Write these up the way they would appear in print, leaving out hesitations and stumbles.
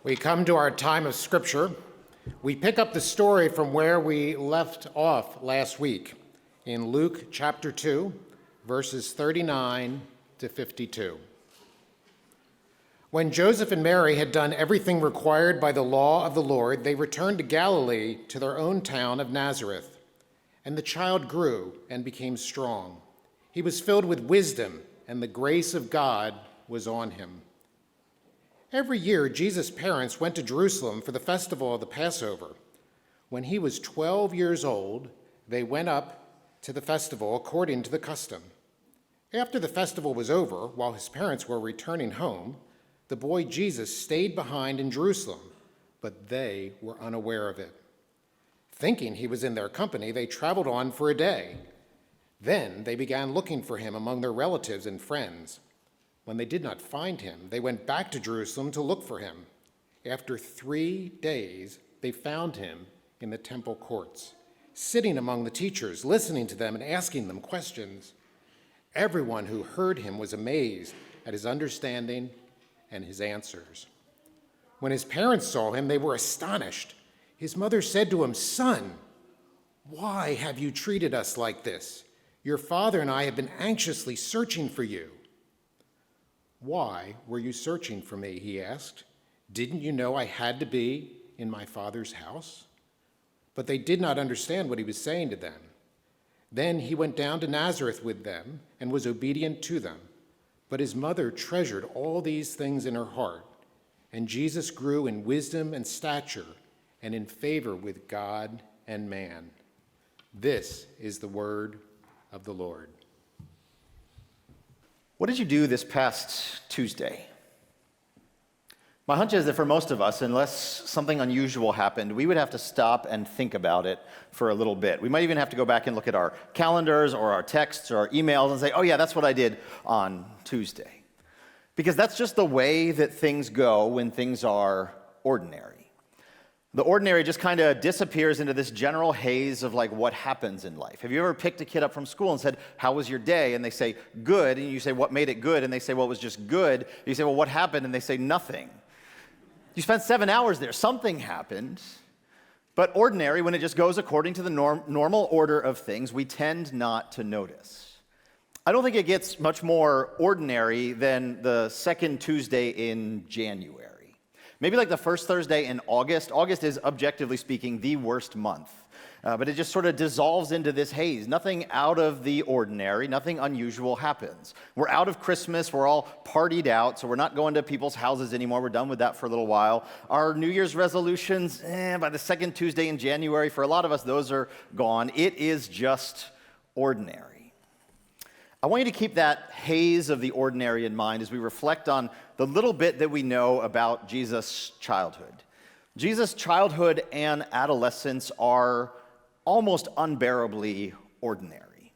We come to our time of Scripture. We pick up the story from where we left off last week in Luke chapter 2, verses 39 to 52. When Joseph and Mary had done everything required by the law of the Lord, they returned to Galilee to their own town of Nazareth. And the child grew and became strong. He was filled with wisdom, and the grace of God was on him. Every year, Jesus' parents went to Jerusalem for the festival of the Passover. When he was 12 years old, they went up to the festival according to the custom. After the festival was over, while his parents were returning home, the boy Jesus stayed behind in Jerusalem, but they were unaware of it. Thinking he was in their company, they traveled on for a day. Then they began looking for him among their relatives and friends. When they did not find him, they went back to Jerusalem to look for him. After 3 days, they found him in the temple courts, sitting among the teachers, listening to them and asking them questions. Everyone who heard him was amazed at his understanding and his answers. When his parents saw him, they were astonished. His mother said to him, "Son, why have you treated us like this? Your father and I have been anxiously searching for you." "Why were you searching for me?" he asked. "Didn't you know I had to be in my father's house?" But they did not understand what he was saying to them. Then he went down to Nazareth with them and was obedient to them. But his mother treasured all these things in her heart. And Jesus grew in wisdom and stature and in favor with God and man. This is the word of the Lord. What did you do this past Tuesday? My hunch is that for most of us, unless something unusual happened, we would have to stop and think about it for a little bit. We might even have to go back and look at our calendars or our texts or our emails and say, oh yeah, that's what I did on Tuesday. Because that's just the way that things go when things are ordinary. The ordinary just kind of disappears into this general haze of like what happens in life. Have you ever picked a kid up from school and said, "How was your day?" And they say, "Good." And you say, "What made it good?" And they say, "Well, it was just good." And you say, "Well, what happened?" And they say, "Nothing." You spent 7 hours there. Something happened. But ordinary, when it just goes according to the normal order of things, we tend not to notice. I don't think it gets much more ordinary than the second Tuesday in January. Maybe like the first Thursday in August. August is, objectively speaking, the worst month. But it just sort of dissolves into this haze. Nothing out of the ordinary, nothing unusual happens. We're out of Christmas, we're all partied out, so we're not going to people's houses anymore. We're done with that for a little while. Our New Year's resolutions, by the second Tuesday in January, for a lot of us, those are gone. It is just ordinary. I want you to keep that haze of the ordinary in mind as we reflect on the little bit that we know about Jesus' childhood. Jesus' childhood and adolescence are almost unbearably ordinary.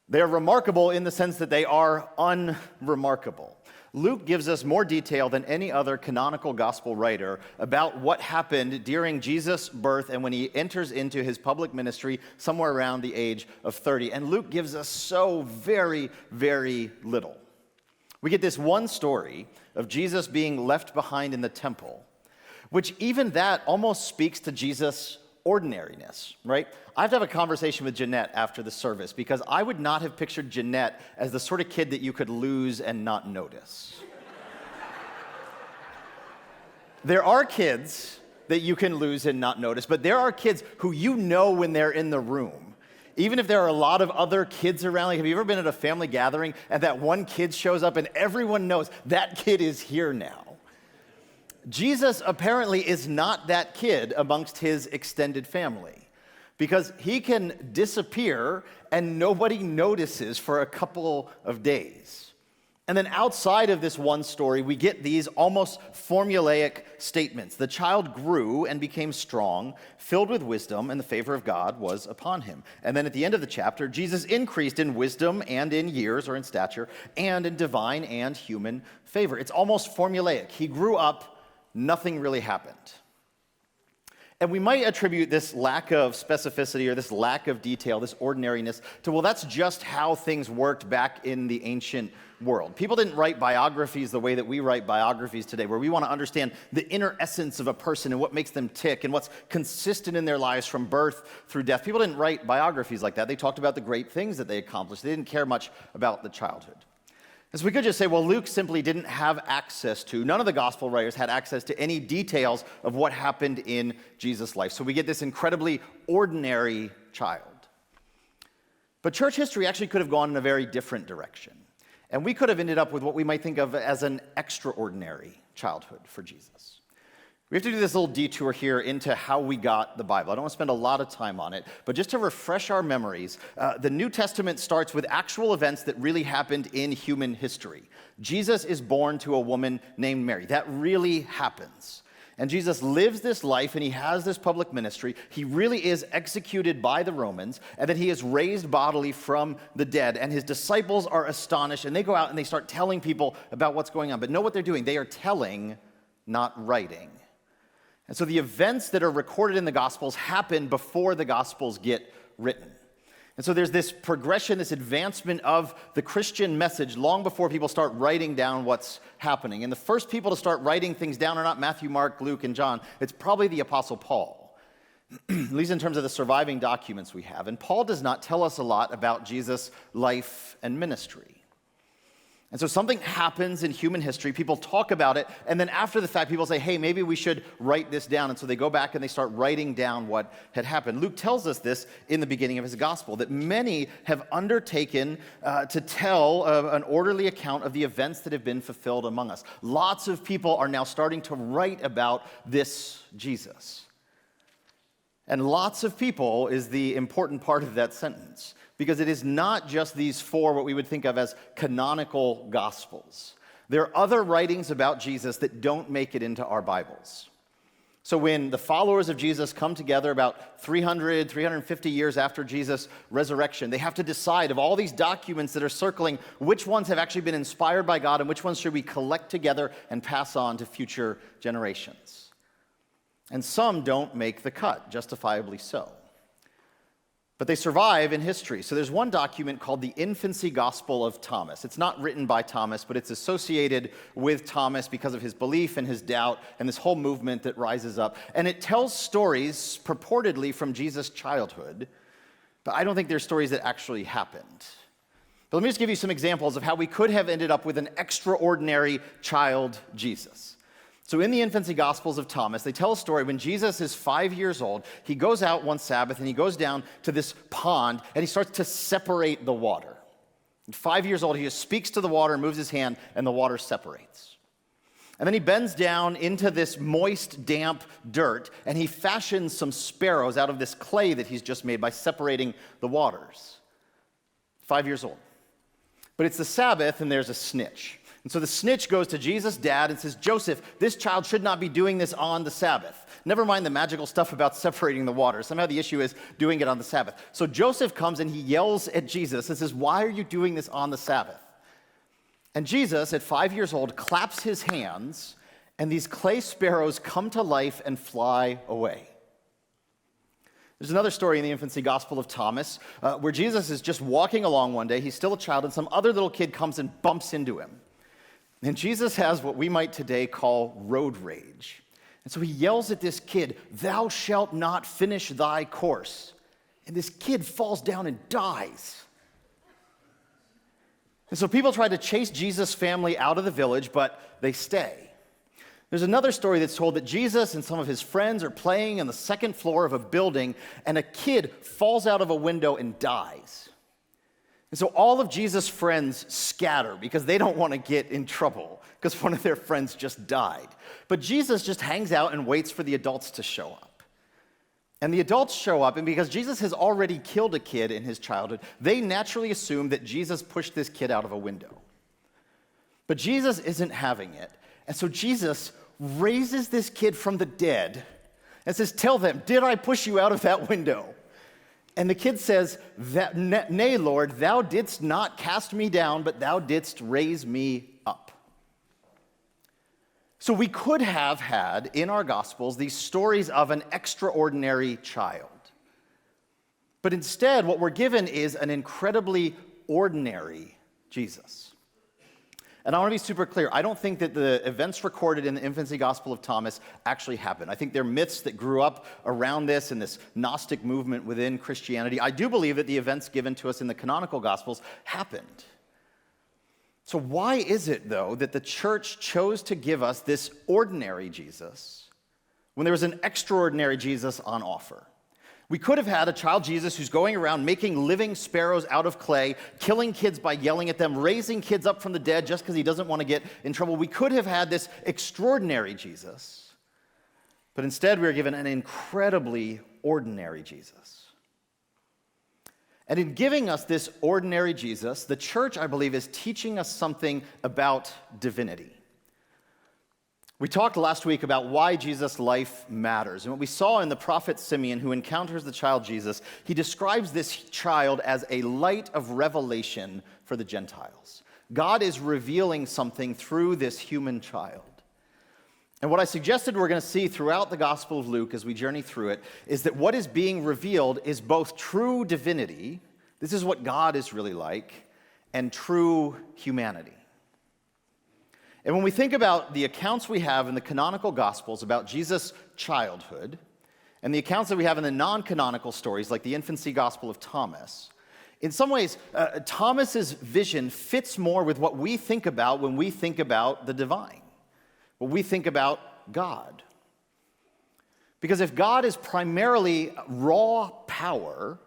They're remarkable in the sense that they are unremarkable. Luke gives us more detail than any other canonical gospel writer about what happened during Jesus' birth and when he enters into his public ministry somewhere around the age of 30. And Luke gives us so very, very little. We get this one story of Jesus being left behind in the temple, which even that almost speaks to Jesus' ordinariness, right? I have to have a conversation with Jeanette after the service because I would not have pictured Jeanette as the sort of kid that you could lose and not notice. There are kids that you can lose and not notice, but there are kids who you know when they're in the room. Even if there are a lot of other kids around, like have you ever been at a family gathering and that one kid shows up and everyone knows that kid is here now? Jesus apparently is not that kid amongst his extended family because he can disappear and nobody notices for a couple of days. And then outside of this one story, we get these almost formulaic statements. The child grew and became strong, filled with wisdom, and the favor of God was upon him. And then at the end of the chapter, Jesus increased in wisdom and in years or in stature and in divine and human favor. It's almost formulaic. He grew up. Nothing really happened. And we might attribute this lack of specificity or this lack of detail, this ordinariness, to, well, that's just how things worked back in the ancient world. People didn't write biographies the way that we write biographies today, where we want to understand the inner essence of a person and what makes them tick and what's consistent in their lives from birth through death. People didn't write biographies like that. They talked about the great things that they accomplished. They didn't care much about the childhood. And so we could just say, well, Luke simply didn't have access to, none of the gospel writers had access to any details of what happened in Jesus' life. So we get this incredibly ordinary child. But church history actually could have gone in a very different direction. And we could have ended up with what we might think of as an extraordinary childhood for Jesus. We have to do this little detour here into how we got the Bible. I don't want to spend a lot of time on it, but just to refresh our memories, the New Testament starts with actual events that really happened in human history. Jesus is born to a woman named Mary. That really happens. And Jesus lives this life, and he has this public ministry. He really is executed by the Romans, and then he is raised bodily from the dead. And his disciples are astonished, and they go out and they start telling people about what's going on. But know what they're doing. They are telling, not writing. And so the events that are recorded in the Gospels happen before the Gospels get written. And so there's this progression, this advancement of the Christian message long before people start writing down what's happening. And the first people to start writing things down are not Matthew, Mark, Luke, and John. It's probably the Apostle Paul, at least in terms of the surviving documents we have. And Paul does not tell us a lot about Jesus' life and ministry. And so something happens in human history, people talk about it, and then after the fact, people say, hey, maybe we should write this down. And so they go back and they start writing down what had happened. Luke tells us this in the beginning of his gospel, that many have undertaken to tell an orderly account of the events that have been fulfilled among us. Lots of people are now starting to write about this Jesus. And lots of people is the important part of that sentence, because it is not just these four, what we would think of as canonical gospels. There are other writings about Jesus that don't make it into our Bibles. So when the followers of Jesus come together about 350 years after Jesus' resurrection, they have to decide of all these documents that are circling, which ones have actually been inspired by God and which ones should we collect together and pass on to future generations. And some don't make the cut, justifiably so. But they survive in history. So there's one document called the Infancy Gospel of Thomas. It's not written by Thomas, but it's associated with Thomas because of his belief and his doubt and this whole movement that rises up. And it tells stories purportedly from Jesus' childhood, but I don't think they're stories that actually happened. But let me just give you some examples of how we could have ended up with an extraordinary child Jesus. So in the Infancy Gospels of Thomas, they tell a story when Jesus is 5 years old. He goes out one Sabbath and he goes down to this pond and he starts to separate the water. At 5 years old, he just speaks to the water, moves his hand, and the water separates. And then he bends down into this moist, damp dirt, and he fashions some sparrows out of this clay that he's just made by separating the waters. 5 years old. But it's the Sabbath, and there's a snitch. And so the snitch goes to Jesus' dad and says, Joseph, this child should not be doing this on the Sabbath. Never mind the magical stuff about separating the water. Somehow the issue is doing it on the Sabbath. So Joseph comes and he yells at Jesus and says, why are you doing this on the Sabbath? And Jesus, at 5 years old, claps his hands, and these clay sparrows come to life and fly away. There's another story in the Infancy Gospel of Thomas where Jesus is just walking along one day. He's still a child, and some other little kid comes and bumps into him. And Jesus has what we might today call road rage. And so he yells at this kid, thou shalt not finish thy course. And this kid falls down and dies. And so people try to chase Jesus' family out of the village, but they stay. There's another story that's told that Jesus and some of his friends are playing on the second floor of a building, and a kid falls out of a window and dies. And so all of Jesus' friends scatter because they don't want to get in trouble because one of their friends just died. But Jesus just hangs out and waits for the adults to show up. And the adults show up, and because Jesus has already killed a kid in his childhood, they naturally assume that Jesus pushed this kid out of a window. But Jesus isn't having it. And so Jesus raises this kid from the dead and says, tell them, did I push you out of that window? And the kid says, nay, Lord, thou didst not cast me down, but thou didst raise me up. So we could have had in our Gospels these stories of an extraordinary child. But instead, what we're given is an incredibly ordinary Jesus. And I want to be super clear. I don't think that the events recorded in the infancy gospel of Thomas actually happened. I think they're myths that grew up around this and this Gnostic movement within Christianity. I do believe that the events given to us in the canonical gospels happened. So why is it, though, that the church chose to give us this ordinary Jesus when there was an extraordinary Jesus on offer? We could have had a child Jesus who's going around making living sparrows out of clay, killing kids by yelling at them, raising kids up from the dead just because he doesn't want to get in trouble. We could have had this extraordinary Jesus, but instead we are given an incredibly ordinary Jesus. And in giving us this ordinary Jesus, the church, I believe, is teaching us something about divinity. We talked last week about why Jesus' life matters. And what we saw in the prophet Simeon, who encounters the child Jesus, he describes this child as a light of revelation for the Gentiles. God is revealing something through this human child. And what I suggested we're going to see throughout the Gospel of Luke as we journey through it is that what is being revealed is both true divinity, this is what God is really like, and true humanity. And when we think about the accounts we have in the canonical Gospels about Jesus' childhood, and the accounts that we have in the non-canonical stories, like the infancy Gospel of Thomas, in some ways, Thomas's vision fits more with what we think about when we think about the divine, what we think about God. Because if God is primarily raw power,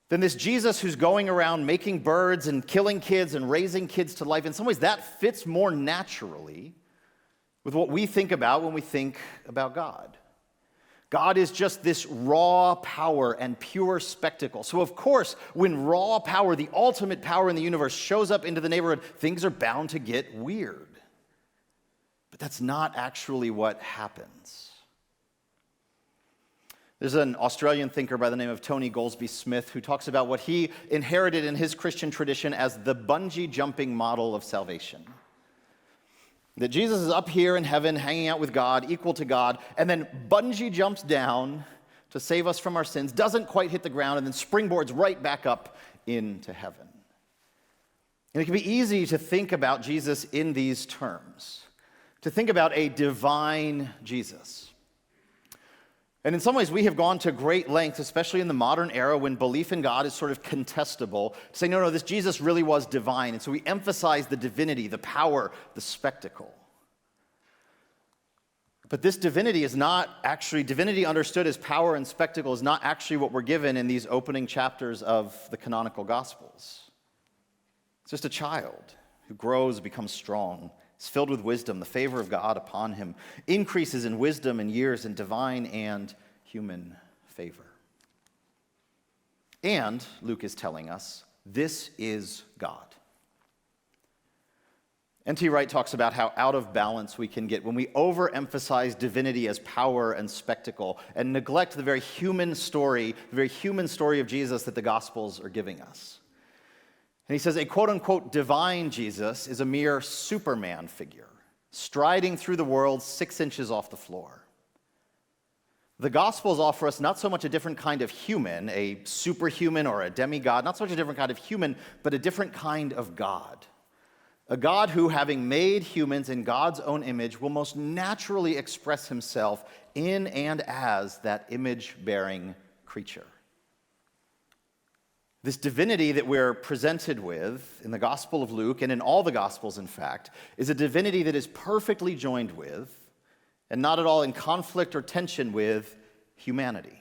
then this Jesus who's going around making birds and killing kids and raising kids to life, in some ways that fits more naturally with what we think about when we think about God. God is just this raw power and pure spectacle. So of course, when raw power, the ultimate power in the universe, shows up into the neighborhood, things are bound to get weird. But that's not actually what happens. There's an Australian thinker by the name of Tony Goldsby Smith who talks about what he inherited in his Christian tradition as the bungee jumping model of salvation. That Jesus is up here in heaven, hanging out with God, equal to God, and then bungee jumps down to save us from our sins, doesn't quite hit the ground, and then springboards right back up into heaven. And it can be easy to think about Jesus in these terms, to think about a divine Jesus. And in some ways, we have gone to great lengths, especially in the modern era when belief in God is sort of contestable, to say, no, this Jesus really was divine. And so we emphasize the divinity, the power, the spectacle. But this divinity is not actually, divinity understood as power and spectacle is not actually what we're given in these opening chapters of the canonical Gospels. It's just a child who grows, becomes strong, is filled with wisdom, the favor of God upon him, increases in wisdom and years in divine and human favor. And, Luke is telling us, this is God. N.T. Wright talks about how out of balance we can get when we overemphasize divinity as power and spectacle and neglect the very human story of Jesus that the Gospels are giving us. And he says a quote-unquote divine Jesus is a mere Superman figure, striding through the world 6 inches off the floor. The Gospels offer us not so much a different kind of human, a superhuman or a demigod, not so much a different kind of human, but a different kind of God. A God who, having made humans in God's own image, will most naturally express himself in and as that image-bearing creature. This divinity that we're presented with in the Gospel of Luke, and in all the Gospels, in fact, is a divinity that is perfectly joined with, and not at all in conflict or tension with, humanity.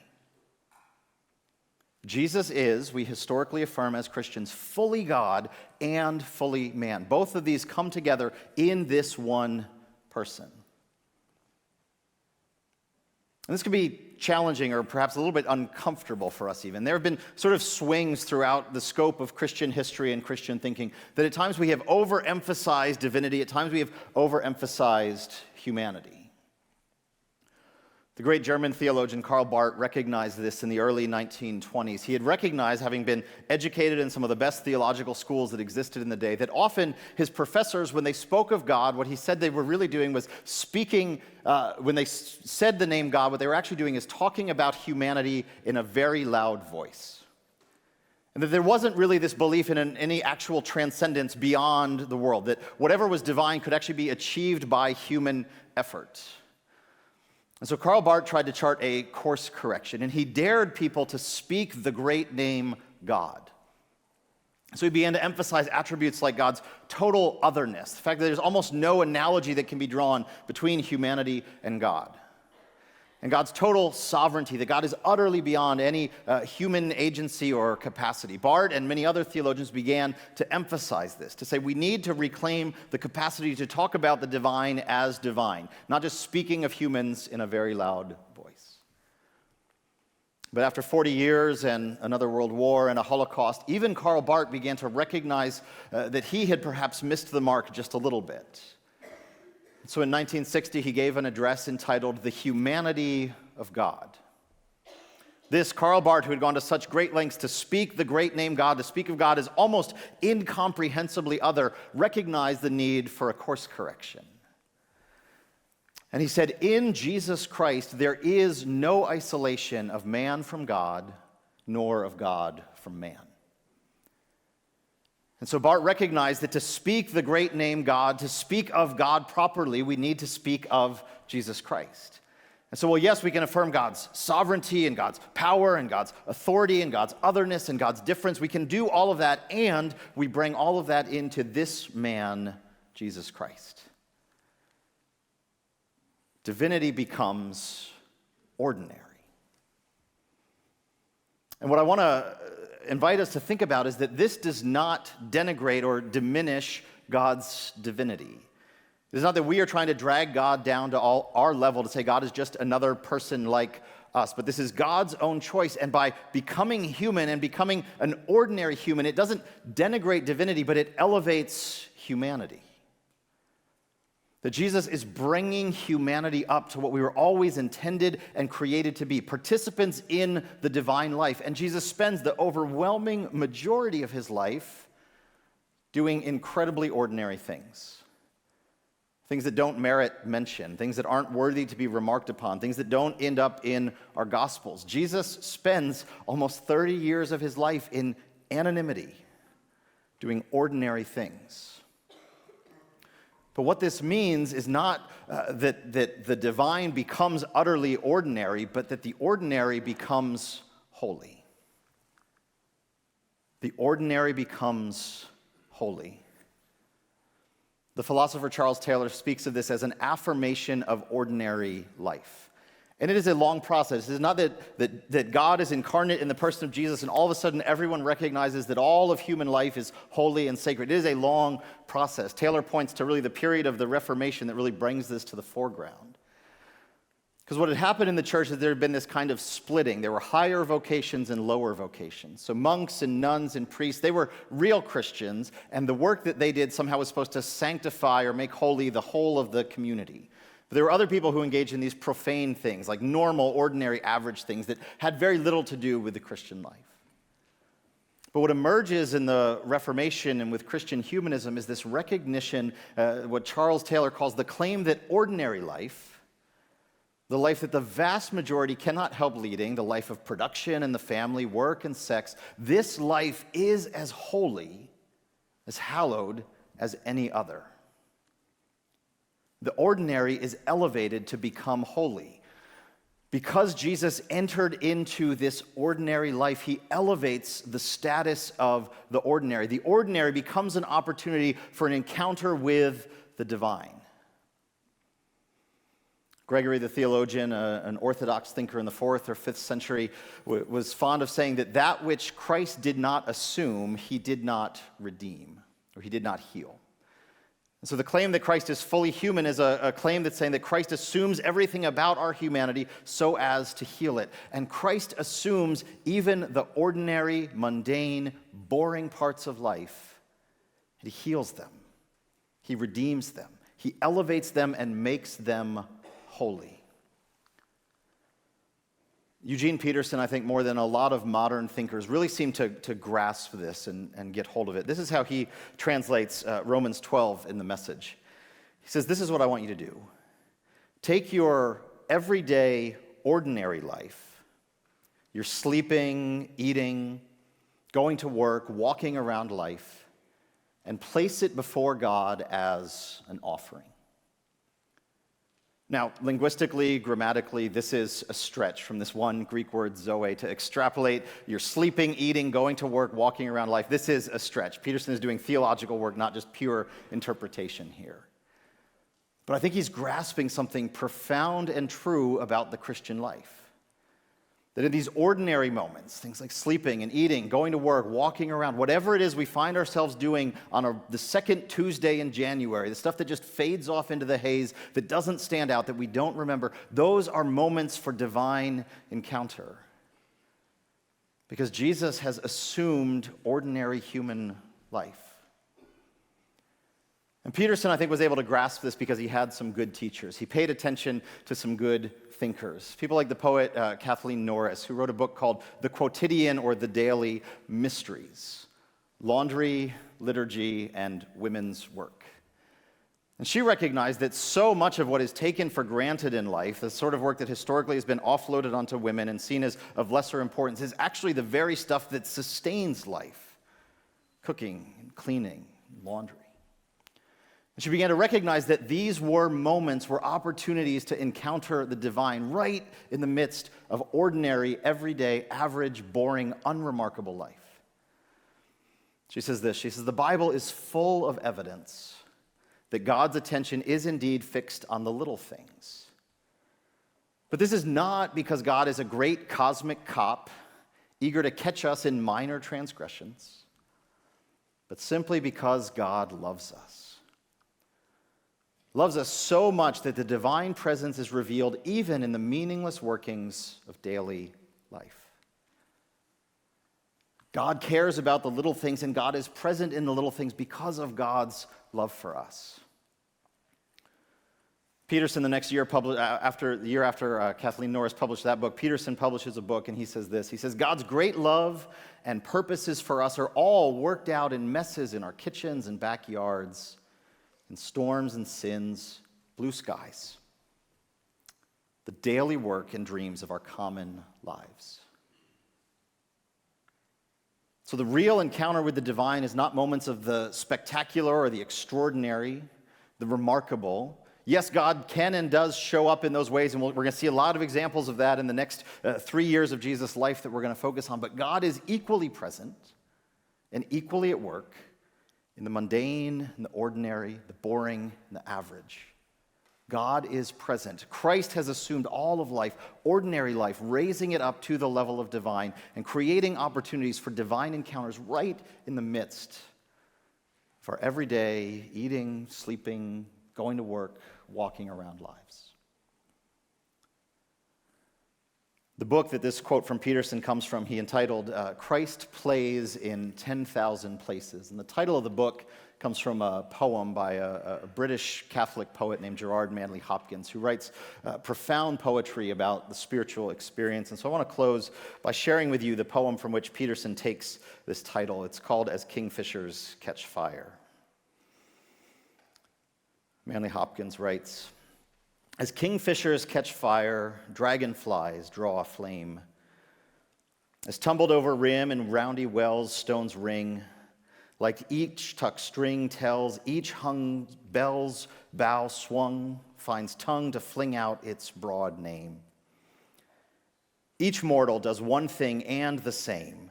Jesus is, we historically affirm as Christians, fully God and fully man. Both of these come together in this one person. And this can be challenging or perhaps a little bit uncomfortable for us even. There have been sort of swings throughout the scope of Christian history and Christian thinking that at times we have overemphasized divinity, at times we have overemphasized humanity. The great German theologian Karl Barth recognized this in the early 1920s. He had recognized, having been educated in some of the best theological schools that existed in the day, that often his professors, when they spoke of God, what he said they were really doing was speaking, when they said the name God, what they were actually doing is talking about humanity in a very loud voice. And that there wasn't really this belief in any actual transcendence beyond the world, that whatever was divine could actually be achieved by human effort. And so Karl Barth tried to chart a course correction, and he dared people to speak the great name God. So he began to emphasize attributes like God's total otherness, the fact that there's almost no analogy that can be drawn between humanity and God. And God's total sovereignty, that God is utterly beyond any human agency or capacity. Barth and many other theologians began to emphasize this, to say we need to reclaim the capacity to talk about the divine as divine, not just speaking of humans in a very loud voice. But after 40 years and another world war and a Holocaust, even Karl Barth began to recognize that he had perhaps missed the mark just a little bit. So in 1960, he gave an address entitled The Humanity of God. This Karl Barth, who had gone to such great lengths to speak the great name God, to speak of God as almost incomprehensibly other, recognized the need for a course correction. And he said, in Jesus Christ, there is no isolation of man from God, nor of God from man. And so Barth recognized that to speak the great name God, to speak of God properly, we need to speak of Jesus Christ. And so, well, yes, we can affirm God's sovereignty and God's power and God's authority and God's otherness and God's difference. We can do all of that, and we bring all of that into this man, Jesus Christ. Divinity becomes ordinary. And what I want to invite us to think about is that this does not denigrate or diminish God's divinity. It is not that we are trying to drag God down to our level to say God is just another person like us, but this is God's own choice, and by becoming human and becoming an ordinary human, it doesn't denigrate divinity, but it elevates humanity. That Jesus is bringing humanity up to what we were always intended and created to be, participants in the divine life. And Jesus spends the overwhelming majority of his life doing incredibly ordinary things. Things that don't merit mention, things that aren't worthy to be remarked upon, things that don't end up in our Gospels. Jesus spends almost 30 years of his life in anonymity, doing ordinary things. But what this means is not that the divine becomes utterly ordinary, but that the ordinary becomes holy. The ordinary becomes holy. The philosopher Charles Taylor speaks of this as an affirmation of ordinary life. And it is a long process. It is not that God is incarnate in the person of Jesus and all of a sudden everyone recognizes that all of human life is holy and sacred. It is a long process. Taylor points to really the period of the Reformation that really brings this to the foreground. Because what had happened in the church is there had been this kind of splitting. There were higher vocations and lower vocations. So monks and nuns and priests, they were real Christians, and the work that they did somehow was supposed to sanctify or make holy the whole of the community. But there were other people who engaged in these profane things, like normal, ordinary, average things that had very little to do with the Christian life. But what emerges in the Reformation and with Christian humanism is this recognition, what Charles Taylor calls the claim that ordinary life, the life that the vast majority cannot help leading, the life of production and the family, work and sex, this life is as holy, as hallowed as any other. The ordinary is elevated to become holy. Because Jesus entered into this ordinary life, he elevates the status of the ordinary. The ordinary becomes an opportunity for an encounter with the divine. Gregory the theologian, an Orthodox thinker in the 4th or 5th century, was fond of saying that which Christ did not assume, he did not redeem, or he did not heal. And so the claim that Christ is fully human is a claim that's saying that Christ assumes everything about our humanity so as to heal it. And Christ assumes even the ordinary, mundane, boring parts of life, and he heals them. He redeems them. He elevates them and makes them holy. Eugene Peterson, I think more than a lot of modern thinkers, really seem to grasp this and get hold of it. This is how he translates Romans 12 in the Message. He says, this is what I want you to do. Take your everyday, ordinary life, your sleeping, eating, going to work, walking around life, and place it before God as an offering. Now, linguistically, grammatically, this is a stretch from this one Greek word zoe to extrapolate your sleeping, eating, going to work, walking around life. This is a stretch. Peterson is doing theological work, not just pure interpretation here. But I think he's grasping something profound and true about the Christian life. That in these ordinary moments, things like sleeping and eating, going to work, walking around, whatever it is we find ourselves doing on the second Tuesday in January, the stuff that just fades off into the haze, that doesn't stand out, that we don't remember, those are moments for divine encounter. Because Jesus has assumed ordinary human life. And Peterson, I think, was able to grasp this because he had some good teachers. He paid attention to some good thinkers. People like the poet Kathleen Norris, who wrote a book called The Quotidian or The Daily Mysteries, Laundry, Liturgy, and Women's Work. And she recognized that so much of what is taken for granted in life, the sort of work that historically has been offloaded onto women and seen as of lesser importance, is actually the very stuff that sustains life. Cooking, and cleaning, and laundry. And she began to recognize that these were moments, were opportunities to encounter the divine right in the midst of ordinary, everyday, average, boring, unremarkable life. She says this, she says, the Bible is full of evidence that God's attention is indeed fixed on the little things. But this is not because God is a great cosmic cop, eager to catch us in minor transgressions, but simply because God loves us. Loves us so much that the divine presence is revealed even in the meaningless workings of daily life. God cares about the little things, and God is present in the little things because of God's love for us. Peterson, the next year, the year after Kathleen Norris published that book, Peterson publishes a book, and he says this. He says, God's great love and purposes for us are all worked out in messes in our kitchens and backyards, in storms and sins, blue skies, the daily work and dreams of our common lives. So the real encounter with the divine is not moments of the spectacular or the extraordinary, the remarkable. Yes, God can and does show up in those ways, and we're going to see a lot of examples of that in the next 3 years of Jesus' life that we're going to focus on. But God is equally present and equally at work in the mundane, and the ordinary, the boring, and the average. God is present. Christ has assumed all of life, ordinary life, raising it up to the level of divine and creating opportunities for divine encounters right in the midst of our everyday eating, sleeping, going to work, walking around lives. The book that this quote from Peterson comes from, he entitled, Christ Plays in 10,000 Places. And the title of the book comes from a poem by a British Catholic poet named Gerard Manley Hopkins, who writes profound poetry about the spiritual experience. And so I want to close by sharing with you the poem from which Peterson takes this title. It's called As Kingfishers Catch Fire. Manley Hopkins writes, as kingfishers catch fire, dragonflies draw a flame. As tumbled over rim and roundy wells stones ring, like each tuck string tells, each hung bell's bow swung, finds tongue to fling out its broad name. Each mortal does one thing and the same,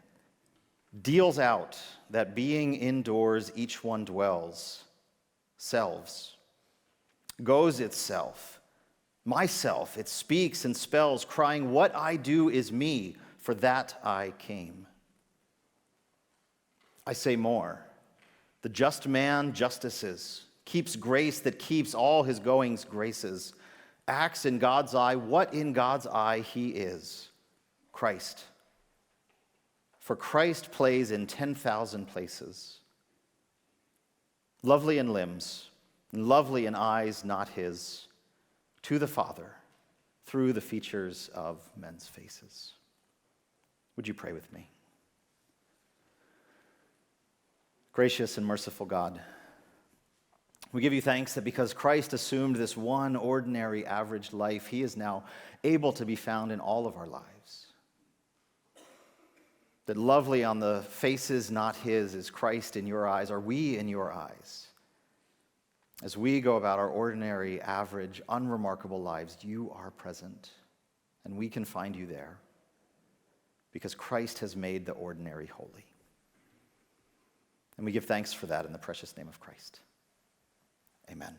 deals out that being indoors each one dwells, selves, goes itself, myself, it speaks and spells, crying, what I do is me, for that I came. I say more. The just man justices, keeps grace that keeps all his goings graces, acts in God's eye what in God's eye he is, Christ. For Christ plays in 10,000 places, lovely in limbs, and lovely in eyes not his, to the Father, through the features of men's faces. Would you pray with me? Gracious and merciful God, we give you thanks that because Christ assumed this one ordinary, average life, he is now able to be found in all of our lives. That lovely on the faces not his is Christ in your eyes, are we in your eyes. As we go about our ordinary, average, unremarkable lives, you are present, and we can find you there because Christ has made the ordinary holy. And we give thanks for that in the precious name of Christ. Amen.